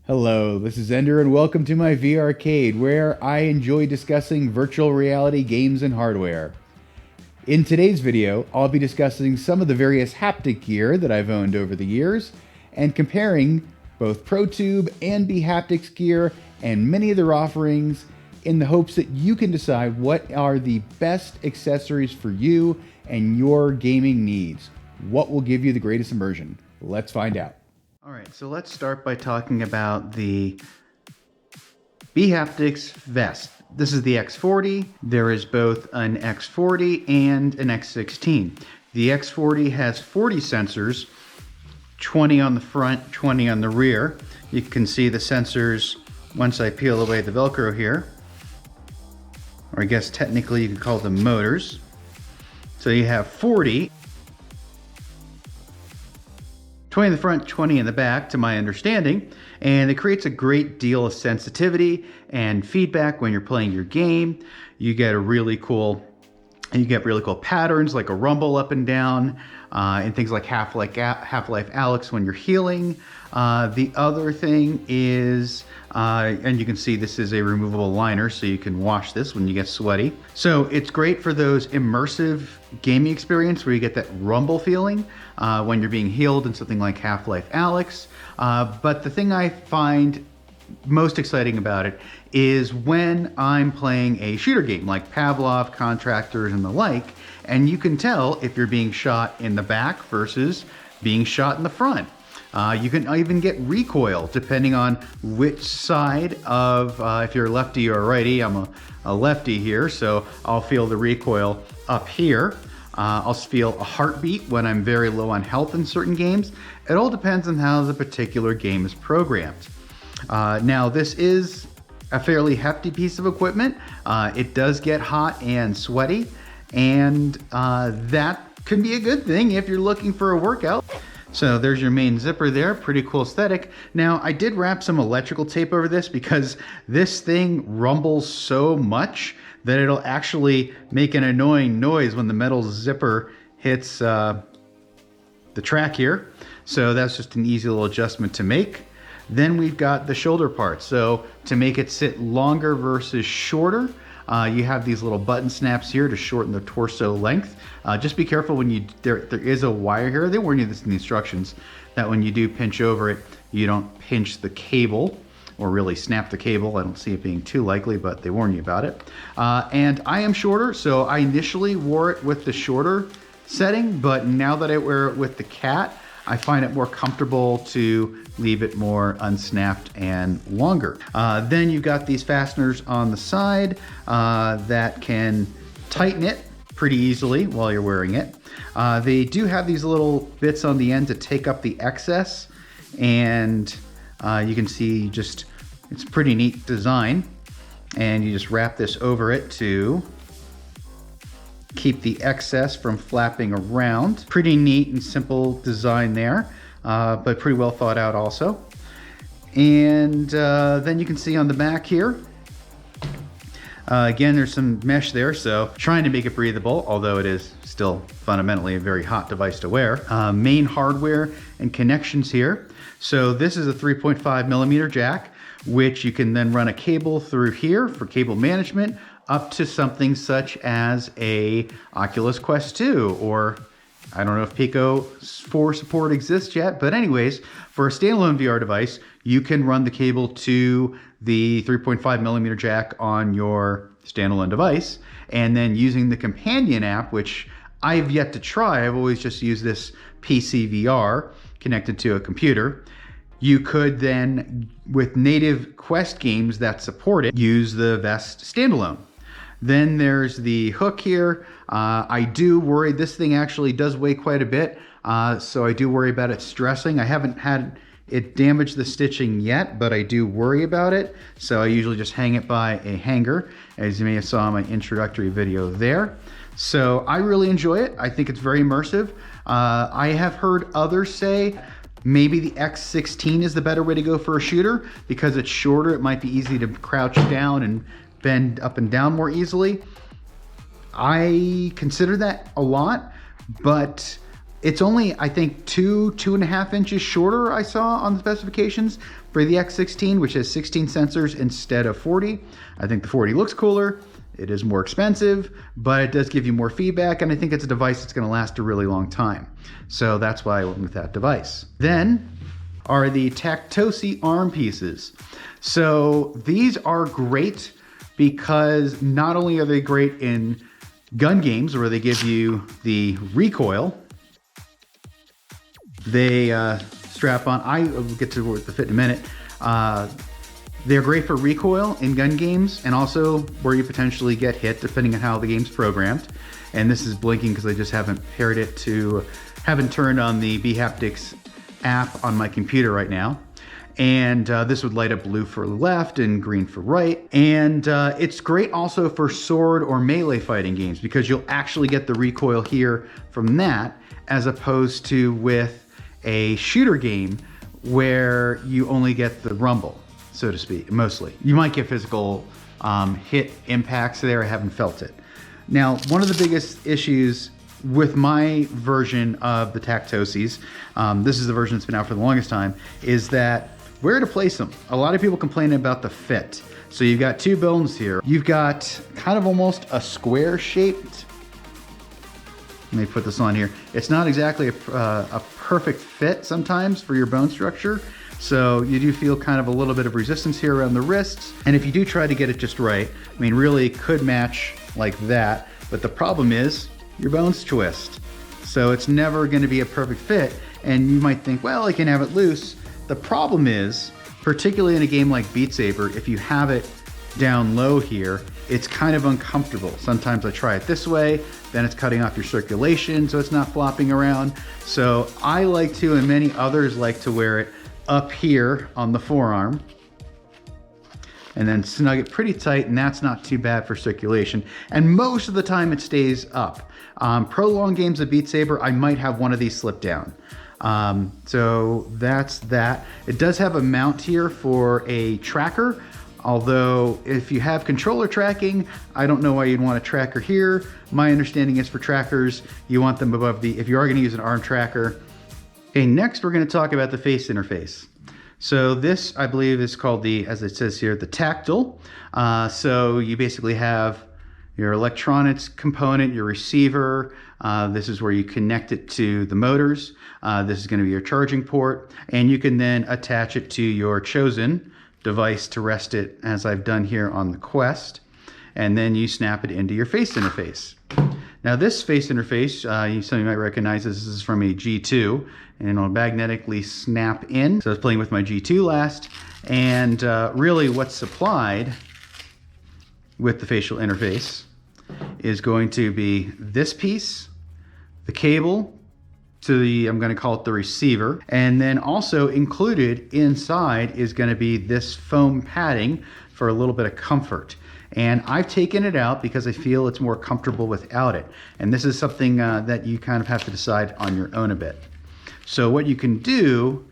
Hello, this is Ender and welcome to my VRcade, where I enjoy discussing virtual reality games and hardware. In today's video, I'll be discussing some of the various haptic gear that I've owned over the years and comparing both Protube and bHaptics gear and many of their offerings in the hopes that you can decide what are the best accessories for you and your gaming needs. What will give you the greatest immersion? Let's find out. All right, so let's start by talking about the bHaptics vest. This is the X40. There is both an X40 and an X16. The X40 has 40 sensors, 20 on the front, 20 on the rear. You can see the sensors once I peel away the Velcro here. Or I guess technically you could call them motors. So you have 40. 20 in the front, 20 in the back, to my understanding, and it creates a great deal of sensitivity and feedback when you're playing your game. You get really cool patterns like a rumble up and down, and things like Half-Life Alyx when you're healing. The other thing is, and you can see this is a removable liner, so you can wash this when you get sweaty. So it's great for those immersive gaming experience where you get that rumble feeling when you're being healed in something like Half-Life Alyx. But the thing I find most exciting about it is when I'm playing a shooter game like Pavlov, Contractors, and the like, and you can tell if you're being shot in the back versus being shot in the front. You can even get recoil depending on which side of, if you're a lefty or a righty. I'm a lefty here, so I'll feel the recoil up here. I'll feel a heartbeat when I'm very low on health in certain games. It all depends on how the particular game is programmed. Now, this is a fairly hefty piece of equipment. It does get hot and sweaty, and that can be a good thing if you're looking for a workout. So there's your main zipper there, pretty cool aesthetic. Now, I did wrap some electrical tape over this because this thing rumbles so much that it'll actually make an annoying noise when the metal zipper hits the track here. So that's just an easy little adjustment to make. Then we've got the shoulder part. So to make it sit longer versus shorter, you have these little button snaps here to shorten the torso length. Just be careful when there is a wire here. They warn you this in the instructions, that when you do pinch over it, you don't pinch the cable or really snap the cable. I don't see it being too likely, but they warn you about it. And I am shorter, so I initially wore it with the shorter setting, but now that I wear it with the cat, I find it more comfortable to leave it more unsnapped and longer. Then you've got these fasteners on the side that can tighten it pretty easily while you're wearing it. They do have these little bits on the end to take up the excess, and you can see just, it's a pretty neat design. And you just wrap this over it to keep the excess from flapping around. Pretty neat and simple design there, but pretty well thought out also. And then you can see on the back here, again, there's some mesh there, so trying to make it breathable, although it is still fundamentally a very hot device to wear. Main hardware and connections here. So this is a 3.5 millimeter jack, which you can then run a cable through here for cable management, up to something such as a Oculus Quest 2, or I don't know if Pico 4 support exists yet, but anyways, for a standalone VR device, you can run the cable to the 3.5 millimeter jack on your standalone device, and then using the companion app, which I've yet to try, I've always just used this PC VR connected to a computer. You could then, with native Quest games that support it, use the vest standalone. Then there's the hook here. I do worry, this thing actually does weigh quite a bit, so I do worry about it stressing. I haven't had it damage the stitching yet, but I do worry about it. So I usually just hang it by a hanger, as you may have saw in my introductory video there. So I really enjoy it. I think it's very immersive. I have heard others say maybe the X16 is the better way to go for a shooter because it's shorter. It might be easy to crouch down and bend up and down more easily. I consider that a lot, but It's only, I think, 2.5 inches shorter, I saw on the specifications for the X16, which has 16 sensors instead of 40. I think the 40 looks cooler. It is more expensive, but it does give you more feedback, and I think it's a device that's gonna last a really long time. So that's why I went with that device. Then are the Tactosy arm pieces. So these are great because not only are they great in gun games where they give you the recoil, they strap on. I will get to the fit in a minute. They're great for recoil in gun games and also where you potentially get hit depending on how the game's programmed. And this is blinking because I just haven't haven't turned on the bHaptics app on my computer right now. And this would light up blue for left and green for right. And it's great also for sword or melee fighting games because you'll actually get the recoil here from that as opposed to with a shooter game where you only get the rumble, so to speak, mostly. You might get physical hit impacts there. I haven't felt it. Now, one of the biggest issues with my version of the Tactosys, this is the version that's been out for the longest time, is that where to place them. A lot of people complain about the fit. So you've got two bones here. You've got kind of almost a square shaped, let me put this on here. It's not exactly a perfect fit sometimes for your bone structure. So you do feel kind of a little bit of resistance here around the wrists. And if you do try to get it just right, I mean, really it could match like that. But the problem is your bones twist. So it's never gonna be a perfect fit. And you might think, well, I can have it loose. The problem is, particularly in a game like Beat Saber, if you have it down low here, it's kind of uncomfortable. Sometimes I try it this way, then it's cutting off your circulation so it's not flopping around. So I like to, and many others like to wear it up here on the forearm and then snug it pretty tight, and that's not too bad for circulation. And most of the time it stays up. Prolonged games of Beat Saber, I might have one of these slip down. So that's that. It does have a mount here for a tracker. Although if you have controller tracking, I don't know why you'd want a tracker here. My understanding is for trackers, you want them above the, if you are gonna use an arm tracker. Okay, next we're gonna talk about the face interface. So this, I believe, is called the, as it says here, the Tactal. So you basically have your electronics component, your receiver. This is where you connect it to the motors. This is gonna be your charging port. And you can then attach it to your chosen device to rest it, as I've done here on the Quest, and then you snap it into your face interface. Now this face interface, some of you might recognize this is from a G2, and it'll magnetically snap in. So I was playing with my G2 last, and really what's supplied with the facial interface is going to be this piece, the cable, to the, I'm going to call it the receiver, and then also included inside is going to be this foam padding for a little bit of comfort. And I've taken it out because I feel it's more comfortable without it. And this is something that you kind of have to decide on your own a bit. So what you can do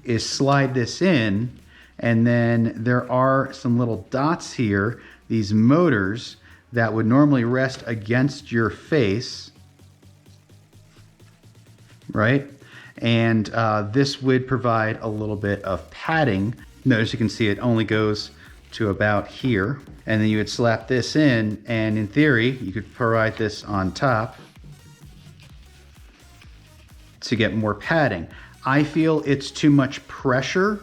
is slide this in, and then there are some little dots here, these motors that would normally rest against your face, right? And this would provide a little bit of padding. Notice you can see it only goes to about here. And then you would slap this in, and in theory, you could provide this on top to get more padding. I feel it's too much pressure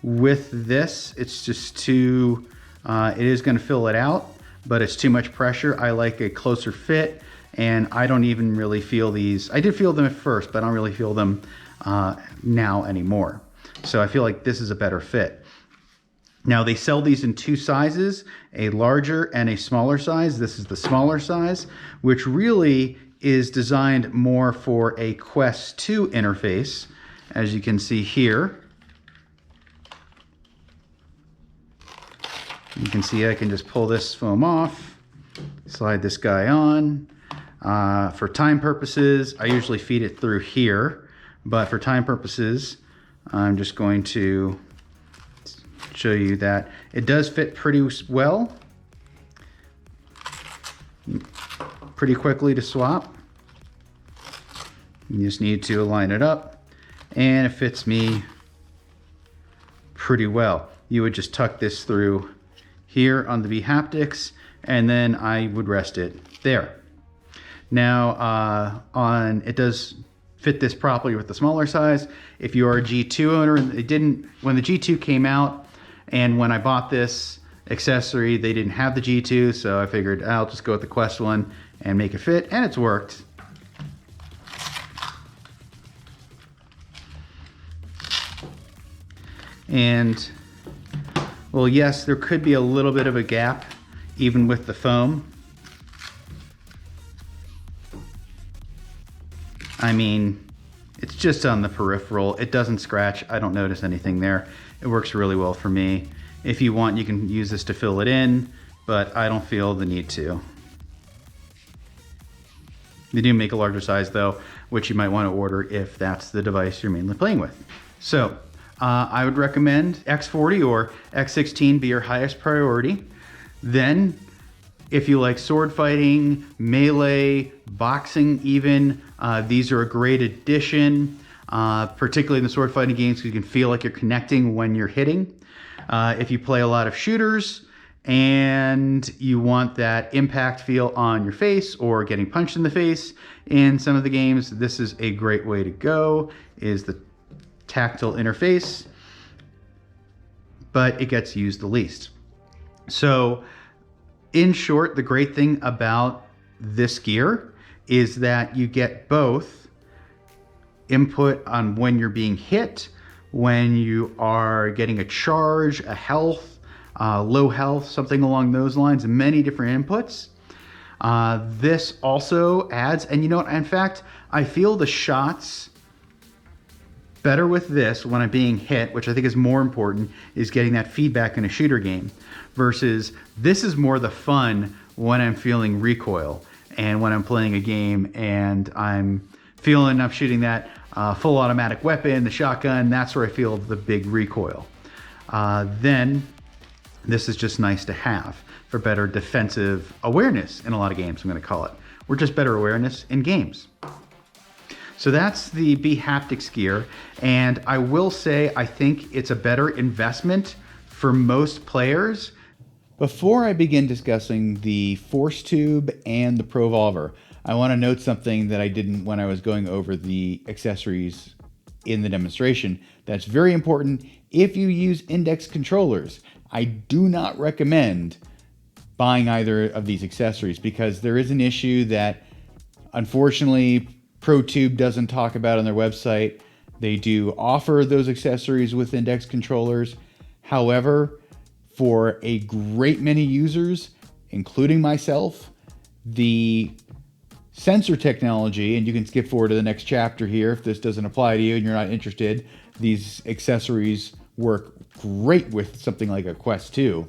with this. It's just too, it is gonna fill it out, but it's too much pressure. I like a closer fit. And I don't even really feel these. I did feel them at first, but I don't really feel them now anymore. So I feel like this is a better fit. Now they sell these in two sizes, a larger and a smaller size. This is the smaller size, which really is designed more for a Quest 2 interface, as you can see here. You can see I can just pull this foam off, slide this guy on. For time purposes, I usually feed it through here, but for time purposes, I'm just going to show you that it does fit pretty well, pretty quickly to swap. You just need to line it up, and it fits me pretty well. You would just tuck this through here on the bHaptics, and then I would rest it there. Now, it does fit this properly with the smaller size. If you are a G2 owner, it didn't, when the G2 came out, and when I bought this accessory, they didn't have the G2, so I figured I'll just go with the Quest one and make it fit, and it's worked. And, well, yes, there could be a little bit of a gap even with the foam. I mean, it's just on the peripheral. It doesn't scratch. I don't notice anything there. It works really well for me. If you want, you can use this to fill it in, but I don't feel the need to. They do make a larger size though, which you might want to order if that's the device you're mainly playing with. So I would recommend X40 or X16 be your highest priority. Then if you like sword fighting, melee, boxing even, these are a great addition, particularly in the sword fighting games because you can feel like you're connecting when you're hitting. If you play a lot of shooters and you want that impact feel on your face or getting punched in the face in some of the games, this is a great way to go, is the tactile interface, but it gets used the least. So in short, the great thing about this gear is that you get both input on when you're being hit, when you are getting a charge, a health, low health, something along those lines, many different inputs. This also adds, and you know what, in fact, I feel the shots better with this when I'm being hit, which I think is more important, is getting that feedback in a shooter game, versus this is more the fun when I'm feeling recoil and when I'm playing a game and I'm feeling I'm shooting that full automatic weapon, the shotgun, that's where I feel the big recoil. Then this is just nice to have for better defensive awareness in a lot of games, I'm going to call it. Or just better awareness in games. So that's the bHaptics gear, and I will say I think it's a better investment for most players. Before I begin discussing the ForceTube and the ProVolver, I want to note something that I didn't when I was going over the accessories in the demonstration. That's very important. If you use index controllers, I do not recommend buying either of these accessories because there is an issue that unfortunately Protube doesn't talk about on their website. They do offer those accessories with index controllers. However, for a great many users, including myself, the sensor technology, and you can skip forward to the next chapter here if this doesn't apply to you and you're not interested, these accessories work great with something like a Quest 2.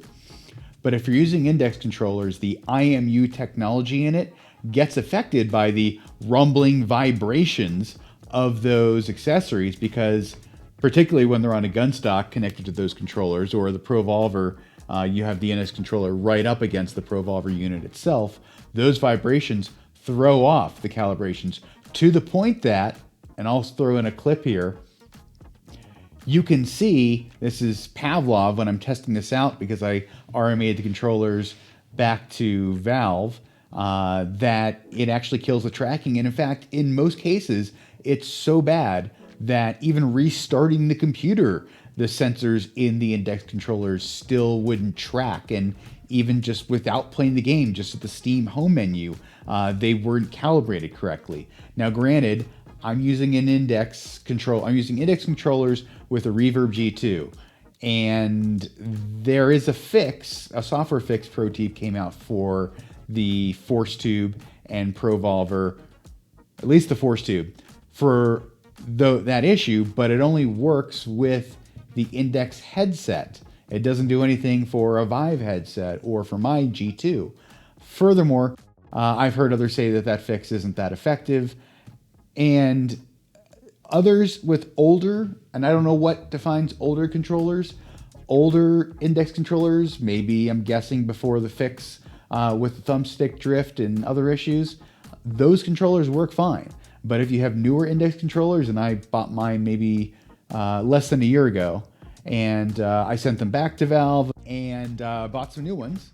But if you're using index controllers, the IMU technology in it gets affected by the rumbling vibrations of those accessories because particularly when they're on a gun stock connected to those controllers or the ProVolver, you have the index controller right up against the ProVolver unit itself, those vibrations throw off the calibrations to the point that, and I'll throw in a clip here, you can see, this is Pavlov when I'm testing this out because I RMA'd the controllers back to Valve, that it actually kills the tracking. And in fact, in most cases, it's so bad that even restarting the computer, the sensors in the index controllers still wouldn't track. And even just without playing the game, just at the Steam home menu, they weren't calibrated correctly. Now, granted, I'm using index controllers with a Reverb G2. And there is a fix, a software fix Protube came out for the ForceTube and ProVolver, at least the ForceTube, for that issue, but it only works with the index headset. It doesn't do anything for a Vive headset or for my G2. Furthermore, I've heard others say that that fix isn't that effective, and others with older, and I don't know what defines older controllers, older index controllers, maybe I'm guessing before the fix with the thumbstick drift and other issues, those controllers work fine. But if you have newer index controllers, and I bought mine maybe less than a year ago, and I sent them back to Valve and bought some new ones,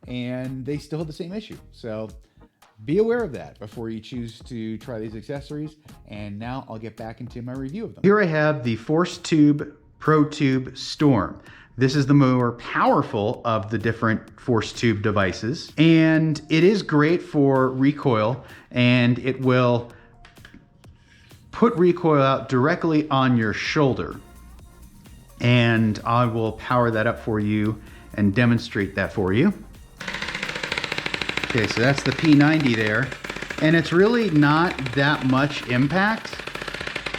and they still have the same issue. So be aware of that before you choose to try these accessories. And now I'll get back into my review of them. Here I have the ForceTube Protube Storm. This is the more powerful of the different ForceTube devices, and it is great for recoil, and it will put recoil out directly on your shoulder. And I will power that up for you and demonstrate that for you. Okay, so that's the P90 there, and it's really not that much impact.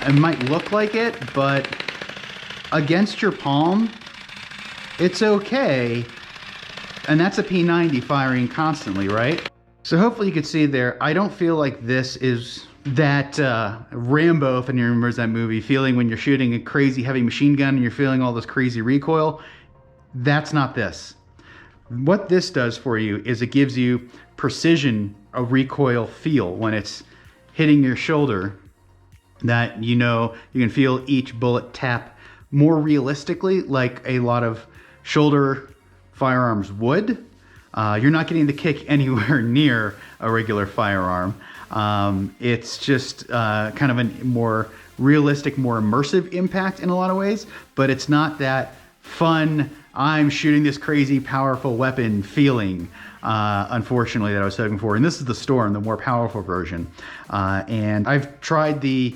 It might look like it, but against your palm, it's okay. And that's a P90 firing constantly, right? So hopefully you can see there, I don't feel like this is that Rambo, if anyone remembers that movie, feeling when you're shooting a crazy heavy machine gun and you're feeling all this crazy recoil. That's not this. What this does for you is it gives you precision, a recoil feel when it's hitting your shoulder, that you know you can feel each bullet tap more realistically, like a lot of shoulder firearms would. You're not getting the kick anywhere near a regular firearm. It's just kind of a more realistic, more immersive impact in a lot of ways, but it's not that fun, I'm shooting this crazy powerful weapon feeling, unfortunately, that I was hoping for. And this is the Storm, the more powerful version. And I've tried the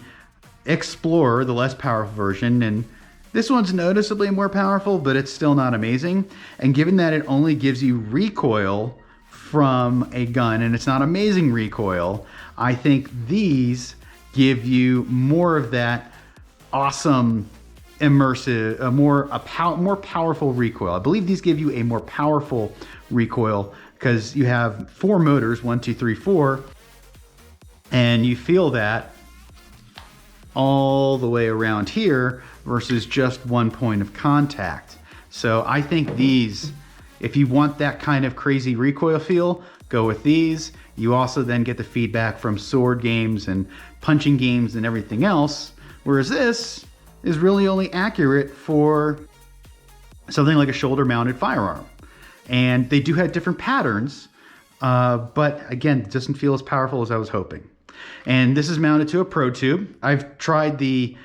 Explorer, the less powerful version, and this one's noticeably more powerful, but it's still not amazing. And given that it only gives you recoil from a gun, and it's not amazing recoil, I think these give you more of that awesome, immersive, more powerful recoil. I believe these give you a more powerful recoil because you have 4 motors, 1, 2, 3, 4, and you feel that all the way around here versus just one point of contact. So I think these, if you want that kind of crazy recoil feel, go with these. You also then get the feedback from sword games and punching games and everything else, whereas this is really only accurate for something like a shoulder-mounted firearm. And they do have different patterns, but again, it doesn't feel as powerful as I was hoping. And this is mounted to a Protube. I've tried the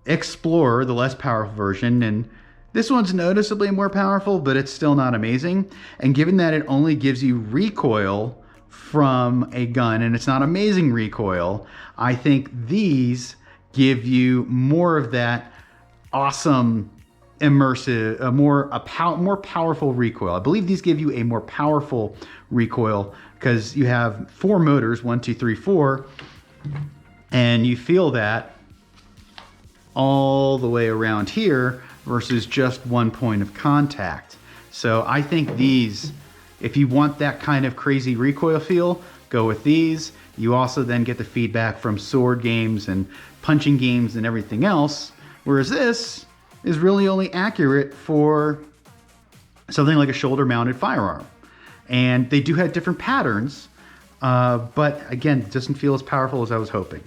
Explorer, the less powerful version, and this one's noticeably more powerful, but it's still not amazing. And given that it only gives you recoil from a gun, and it's not amazing recoil, I think these give you more of that awesome, immersive, more powerful recoil. I believe these give you a more powerful recoil because you have 4 motors, 1, 2, 3, 4, and you feel that all the way around here versus just one point of contact. So I think these, if you want that kind of crazy recoil feel, go with these. You also then get the feedback from sword games and punching games and everything else, whereas this is really only accurate for something like a shoulder-mounted firearm. And they do have different patterns, but again, it doesn't feel as powerful as I was hoping.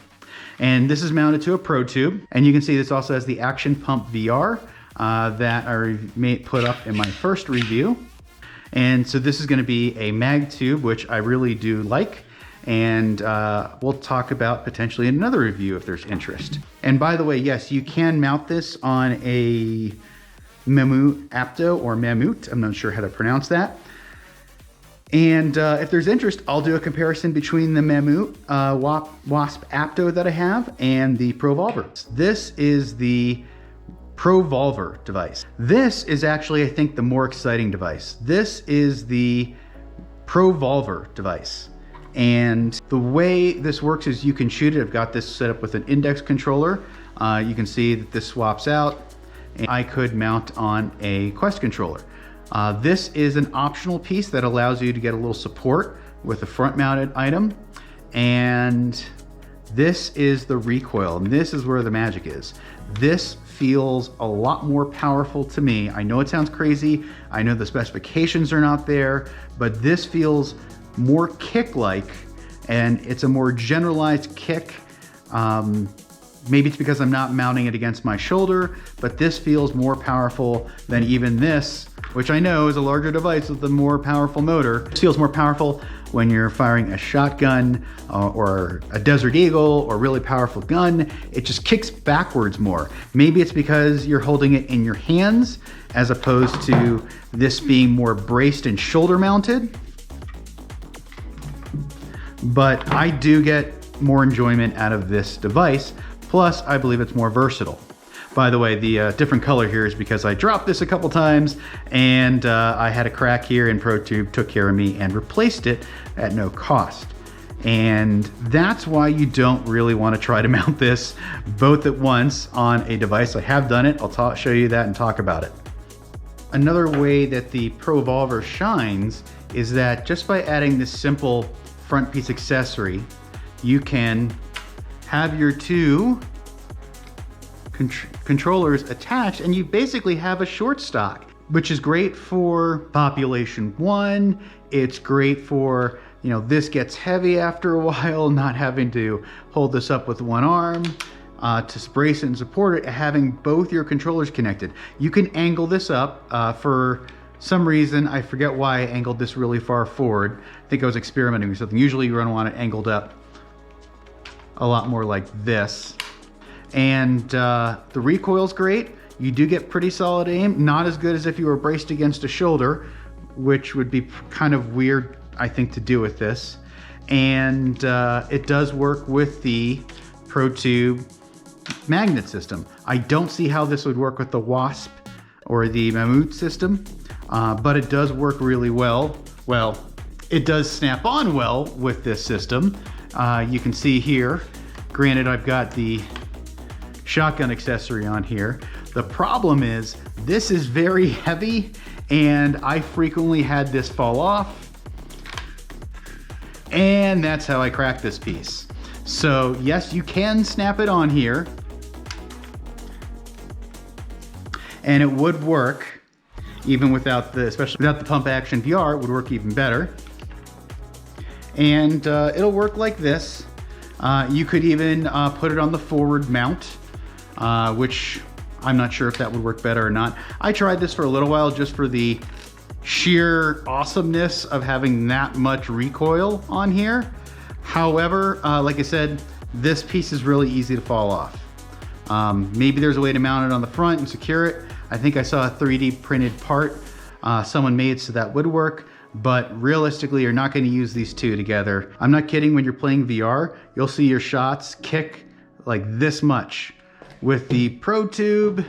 And this is mounted to a Protube, and you can see this also has the Action Pump VR that I put up in my first review. And so this is going to be a MagTube, which I really do like, and we'll talk about potentially in another review if there's interest. And by the way, yes, you can mount this on a bHaptics or Mammut, I'm not sure how to pronounce that. And if there's interest, I'll do a comparison between the Mammut Wasp Apto that I have and the ProVolver. This is the ProVolver device. This is actually, I think, the more exciting device. This is the ProVolver device. And the way this works is you can shoot it. I've got this set up with an index controller. You can see that this swaps out, and I could mount on a Quest controller. This is an optional piece that allows you to get a little support with a front mounted item. And this is the recoil, and this is where the magic is. This feels a lot more powerful to me. I know it sounds crazy. I know the specifications are not there, but this feels more kick-like, and it's a more generalized kick Maybe it's because I'm not mounting it against my shoulder, but this feels more powerful than even this, which I know is a larger device with a more powerful motor. It feels more powerful when you're firing a shotgun or a Desert Eagle or really powerful gun. It just kicks backwards more. Maybe it's because you're holding it in your hands as opposed to this being more braced and shoulder mounted. But I do get more enjoyment out of this device. Plus, I believe it's more versatile. By the way, the different color here is because I dropped this a couple times and I had a crack here and Protube took care of me and replaced it at no cost. And that's why you don't really want to try to mount this both at once on a device. I have done it. I'll show you that and talk about it. Another way that the ProVolver shines is that just by adding this simple front piece accessory, you can have your two controllers attached and you basically have a short stock, which is great for population 1. It's great for, you know, this gets heavy after a while, not having to hold this up with one arm to brace it and support it, having both your controllers connected. You can angle this up for some reason. I forget why I angled this really far forward. I think I was experimenting with something. Usually you're gonna want it angled up a lot more like this. And the recoil's great. You do get pretty solid aim, not as good as if you were braced against a shoulder, which would be kind of weird, I think, to do with this. And it does work with the Protube magnet system. I don't see how this would work with the Wasp or the Mammoth system, but it does work really well. Well, it does snap on well with this system. You can see here, granted I've got the shotgun accessory on here. The problem is this is very heavy and I frequently had this fall off, and that's how I cracked this piece. So yes, you can snap it on here and it would work even without the, especially without the pump action VR, it would work even better. And it'll work like this. You could even put it on the forward mount, which I'm not sure if that would work better or not. I tried this for a little while just for the sheer awesomeness of having that much recoil on here. However, like I said, this piece is really easy to fall off. Maybe there's a way to mount it on the front and secure it. I think I saw a 3D printed part someone made so that would work. But realistically, you're not going to use these two together. I'm not kidding. When you're playing VR, you'll see your shots kick like this much. With the Protube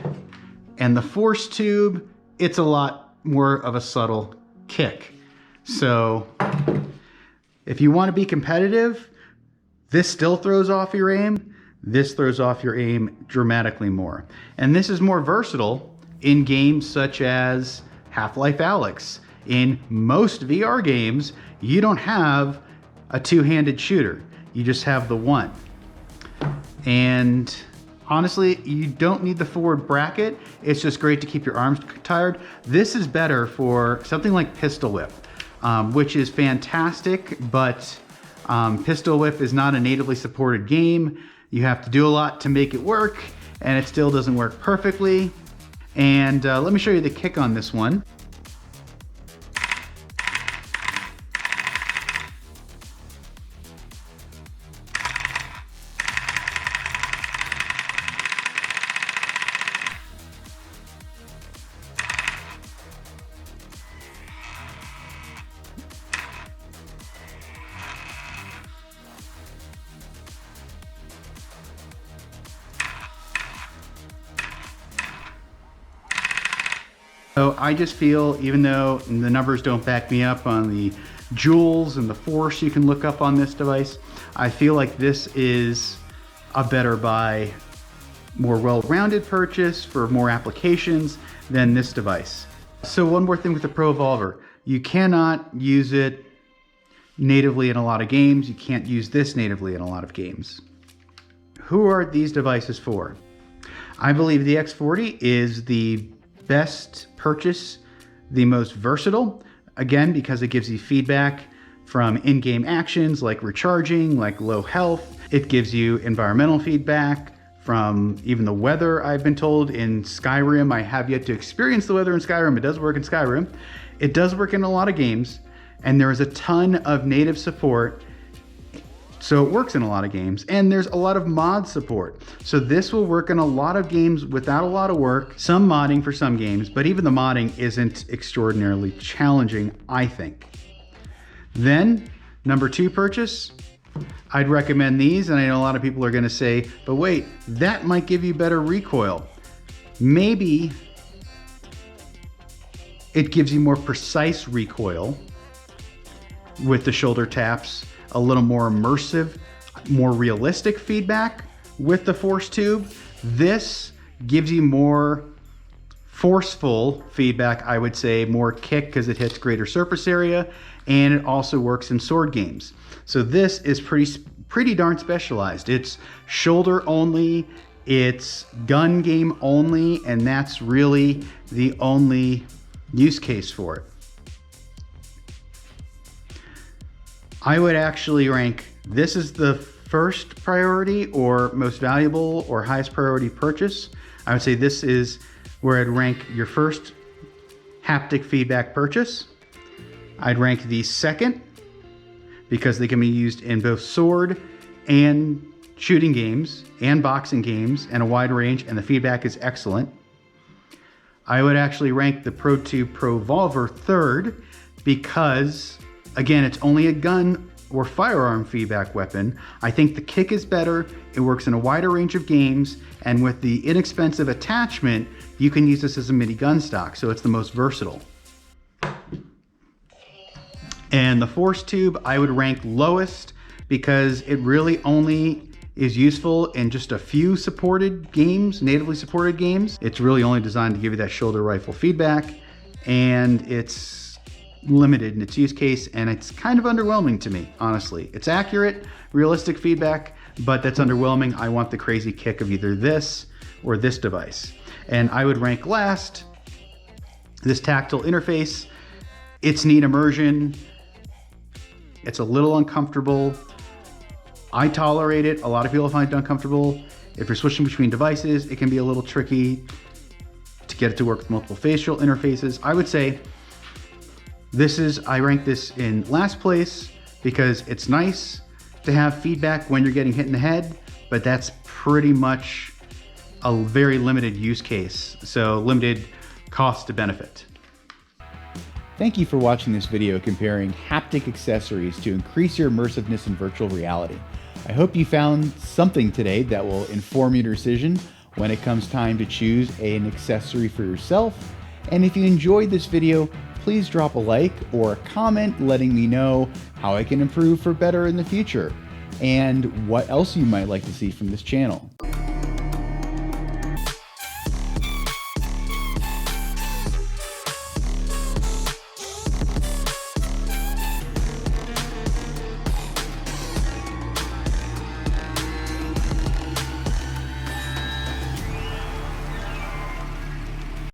and the ForceTube, it's a lot more of a subtle kick. So if you want to be competitive, this still throws off your aim. This throws off your aim dramatically more. And this is more versatile in games such as Half-Life Alyx. In most VR games, you don't have a two-handed shooter. You just have the one. And honestly, you don't need the forward bracket. It's just great to keep your arms tired. This is better for something like Pistol Whip, which is fantastic, but Pistol Whip is not a natively supported game. You have to do a lot to make it work, and it still doesn't work perfectly. And let me show you the kick on this one. So I just feel, even though the numbers don't back me up on the joules and the force you can look up on this device, I feel like this is a better buy, more well-rounded purchase for more applications than this device. So one more thing with the ProVolver, you cannot use it natively in a lot of games. You can't use this natively in a lot of games. Who are these devices for? I believe the X40 is the best purchase, the most versatile, again, because it gives you feedback from in-game actions like recharging, like low health. It gives you environmental feedback from even the weather, I've been told, in Skyrim. I have yet to experience the weather in Skyrim. It does work in Skyrim. It does work in a lot of games, and there is a ton of native support. So it works in a lot of games, and there's a lot of mod support. So this will work in a lot of games without a lot of work, some modding for some games, but even the modding isn't extraordinarily challenging, I think. Then, number 2 purchase, I'd recommend these, and I know a lot of people are gonna say, but wait, that might give you better recoil. Maybe it gives you more precise recoil with the shoulder taps, a little more immersive, more realistic feedback with the ForceTube. This gives you more forceful feedback, I would say, more kick because it hits greater surface area, and it also works in sword games. So this is pretty darn specialized. It's shoulder only, it's gun game only, and that's really the only use case for it. I would actually rank this as the first priority or most valuable or highest priority purchase. I would say this is where I'd rank your first haptic feedback purchase. I'd rank the second because they can be used in both sword and shooting games and boxing games and a wide range, and the feedback is excellent. I would actually rank the Protube ProVolver third because, again, it's only a gun or firearm feedback weapon. I think the kick is better, it works in a wider range of games, and with the inexpensive attachment, you can use this as a mini gun stock, so it's the most versatile. And the ForceTube I would rank lowest because it really only is useful in just a few supported games, natively supported games. It's really only designed to give you that shoulder rifle feedback, and it's limited in its use case, and it's kind of underwhelming to me, honestly. It's accurate, realistic feedback, but that's underwhelming. I want the crazy kick of either this or this device. And I would rank last this tactile interface. It's neat immersion. It's a little uncomfortable. I tolerate it. A lot of people find it uncomfortable. If you're switching between devices, it can be a little tricky to get it to work with multiple facial interfaces. I would say I rank this in last place because it's nice to have feedback when you're getting hit in the head, but that's pretty much a very limited use case. So limited cost to benefit. Thank you for watching this video comparing haptic accessories to increase your immersiveness in virtual reality. I hope you found something today that will inform your decision when it comes time to choose an accessory for yourself. And if you enjoyed this video, please drop a like or a comment letting me know how I can improve for better in the future and what else you might like to see from this channel.